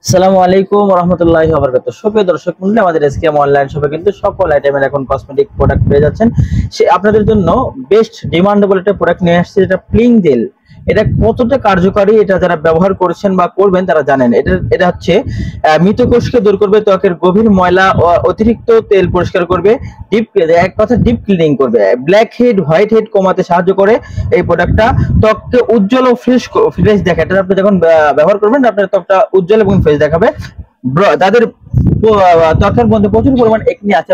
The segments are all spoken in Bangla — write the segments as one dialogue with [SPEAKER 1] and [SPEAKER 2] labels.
[SPEAKER 1] আসসালামু আলাইকুম ওয়া রাহমাতুল্লাহি ওয়া বারাকাতুহু। সুপ্রিয় দর্শক মণ্ডলী, আমাদের এসকেএম অনলাইন শপে কিন্তু সকল আইটেমের এখন কসমেটিক প্রোডাক্ট পেয়ে যাচ্ছেন। সে আপনাদের জন্য বেস্ট ডিমান্ডেবল একটা প্রোডাক্ট নিয়ে আসছে, যেটা প্লিং জেল। এটা কতটা কার্যকারী এটা যারা ব্যবহার করছেন বা করবেন তারা জানেন। এটা হচ্ছে মৃত কোষকে দূর করবে, ত্বকের গভীর ময়লা ও অতিরিক্ত তেল পরিষ্কার করবে, ডিপ এক কথা ডিপ ক্লিনিং করবে, ব্ল্যাক হেড হোয়াইট হেড কমাতে সাহায্য করে। এই প্রোডাক্টটা ত্বককে উজ্জ্বল ও ফ্রেশ দেখায়। এটা আপনি যখন ব্যবহার করবেন আপনার ত্বকটা উজ্জ্বল এবং ফ্রেশ দেখাবে। যাদের ত্বকের মধ্যে প্রচুর পরিমাণ একনি আছে,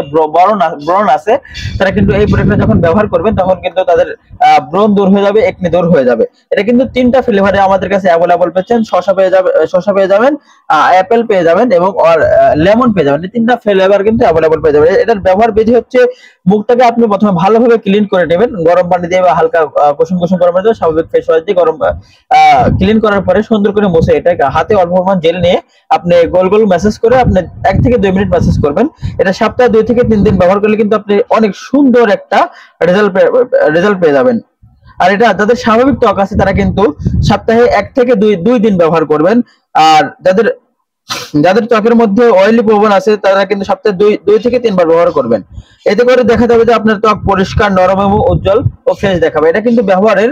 [SPEAKER 1] ব্রণ আছে, তারা কিন্তু এই প্রোডাক্টটা যখন ব্যবহার করবেন তখন কিন্তু তাদের ব্রণ দূর হয়ে যাবে, একনি দূর হয়ে যাবে। এটা কিন্তু তিনটা ফ্লেভারে আমাদের কাছে অ্যাভেলেবল পাচ্ছেন। শসা পেয়ে যাবেন, অ্যাপেল পেয়ে যাবেন এবং লেমন পেয়ে যাবেন। এই তিনটা ফ্লেভার কিন্তু অ্যাভেলেবল পেয়ে যাবেন। এটার ব্যবহার বিধি হচ্ছে, মুখটাকে আপনি প্রথমে ভালোভাবে ক্লিন করে নেবেন গরম পানি দিয়ে বা হালকা কুসুম কুসুম গরম পানি দিয়ে, স্বাভাবিক ফেস ওয়াশ দিয়ে গরম ক্লিন করার পরে সুন্দর করে মুছে এটা হাতে অল্প পরিমাণ জেল নিয়ে আপনি গোল গোল ম্যাসেজ করে আপনি 1 থেকে 2 মিনিট ম্যাসেজ করবেন। এটা সপ্তাহে 2 থেকে 3 দিন ব্যবহার করলে কিন্তু আপনি অনেক সুন্দর একটা রেজাল্ট পেয়ে যাবেন। আর এটা যাদের স্বাভাবিক ত্বক আছে তারা কিন্তু সপ্তাহে 1 থেকে 2 দিন ব্যবহার করবেন। আর যাদের যাদের ত্বকের মধ্যে অয়েলি প্রবণ আছে তারা কিন্তু সপ্তাহে 2 থেকে 3 বার ব্যবহার করবেন। এতে করে দেখা যাবে যে আপনার ত্বক পরিষ্কার, নরম এবং উজ্জ্বল ও ফ্রেশ দেখাবে। এটা কিন্তু ব্যবহারের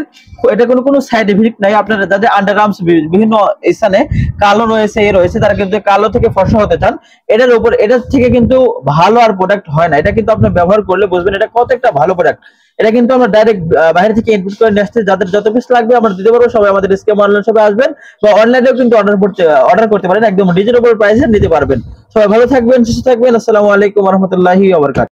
[SPEAKER 1] এটা কোনো সাইড ইফেক্ট নাই। আপনারা যাদের আন্ডার আর্মস বিভিন্ন স্থানে কালো রয়েছে তারা কিন্তু কালো থেকে ফর্সা হতে চান, এটার থেকে কিন্তু ভালো আর প্রোডাক্ট হয় না। এটা কিন্তু আপনি ব্যবহার করলে বুঝবেন এটা কত একটা ভালো প্রোডাক্ট। এটা কিন্তু আমরা ডাইরেক্ট বাইরে থেকে ইনপুট করে নিয়ে আসছি। যাদের যত পিস লাগবে আমরা দিতে পারবো। সবাই আমাদের এসকেএম অনলাইন শপে আসবেন বা অনলাইনেও কিন্তু অর্ডার করতে পারেন, একদম রিজনেবল প্রাইসে নিতে পারবেন। সবাই ভালো থাকবেন, সুস্থ থাকবেন। আসসালামু আলাইকুম ওয়া রাহমাতুল্লাহি ওয়া বারাকাতুহু।